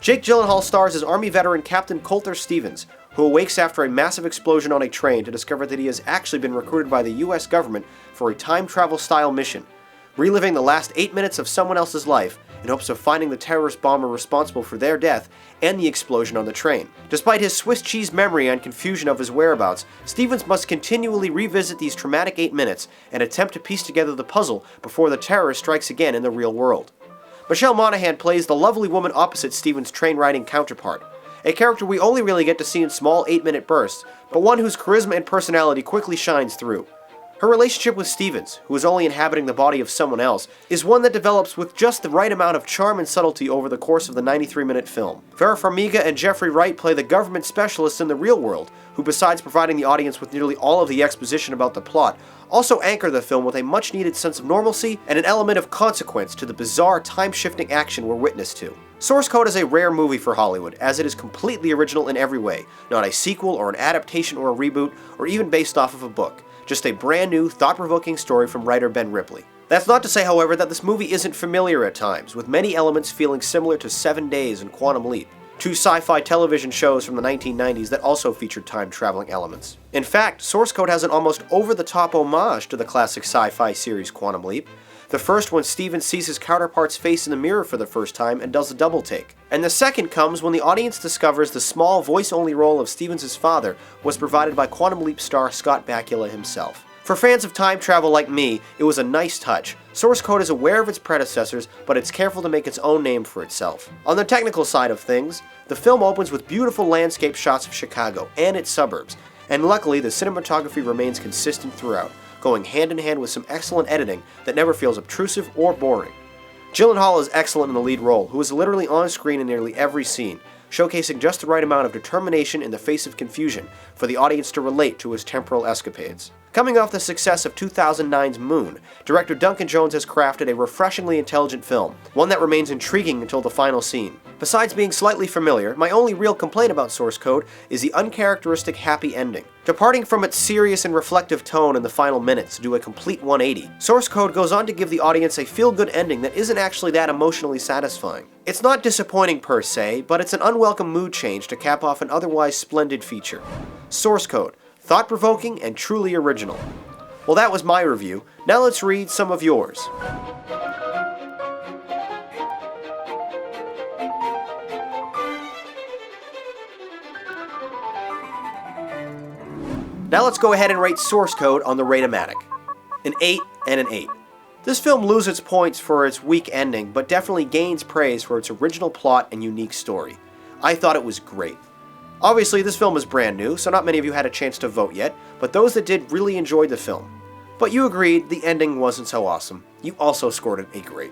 Jake Gyllenhaal stars as Army veteran Captain Coulter Stevens, who awakes after a massive explosion on a train to discover that he has actually been recruited by the US government for a time travel style mission, reliving the last 8 minutes of someone else's life in hopes of finding the terrorist bomber responsible for their death and the explosion on the train. Despite his Swiss cheese memory and confusion of his whereabouts, Stevens must continually revisit these traumatic 8 minutes and attempt to piece together the puzzle before the terror strikes again in the real world. Michelle Monaghan plays the lovely woman opposite Stevens' train-riding counterpart, a character we only really get to see in small 8-minute bursts, but one whose charisma and personality quickly shines through. Her relationship with Stevens, who is only inhabiting the body of someone else, is one that develops with just the right amount of charm and subtlety over the course of the 93-minute film. Vera Farmiga and Jeffrey Wright play the government specialists in the real world, who besides providing the audience with nearly all of the exposition about the plot, also anchor the film with a much-needed sense of normalcy and an element of consequence to the bizarre time-shifting action we're witness to. Source Code is a rare movie for Hollywood, as it is completely original in every way, not a sequel or an adaptation or a reboot, or even based off of a book. Just a brand new, thought-provoking story from writer Ben Ripley. That's not to say, however, that this movie isn't familiar at times, with many elements feeling similar to 7 Days and Quantum Leap, two sci-fi television shows from the 1990s that also featured time-traveling elements. In fact, Source Code has an almost over-the-top homage to the classic sci-fi series Quantum Leap, the first when Stevens sees his counterpart's face in the mirror for the first time and does a double take. And the second comes when the audience discovers the small voice-only role of Stevens' father was provided by Quantum Leap star Scott Bakula himself. For fans of time travel like me, it was a nice touch. Source Code is aware of its predecessors, but it's careful to make its own name for itself. On the technical side of things, the film opens with beautiful landscape shots of Chicago and its suburbs, and luckily the cinematography remains consistent throughout, going hand in hand with some excellent editing that never feels obtrusive or boring. Gyllenhaal is excellent in the lead role, who is literally on screen in nearly every scene, showcasing just the right amount of determination in the face of confusion for the audience to relate to his temporal escapades. Coming off the success of 2009's Moon, director Duncan Jones has crafted a refreshingly intelligent film, one that remains intriguing until the final scene. Besides being slightly familiar, my only real complaint about Source Code is the uncharacteristic happy ending. Departing from its serious and reflective tone in the final minutes to do a complete 180, Source Code goes on to give the audience a feel-good ending that isn't actually that emotionally satisfying. It's not disappointing per se, but it's an unwelcome mood change to cap off an otherwise splendid feature. Source Code, thought-provoking and truly original. Well, that was my review. Now let's read some of yours. Now let's go ahead and rate Source Code on the Rate-O-Matic. An 8 and an 8. This film loses points for its weak ending, but definitely gains praise for its original plot and unique story. I thought it was great. Obviously, this film is brand new, so not many of you had a chance to vote yet, but those that did really enjoyed the film. But you agreed the ending wasn't so awesome. You also scored it a great.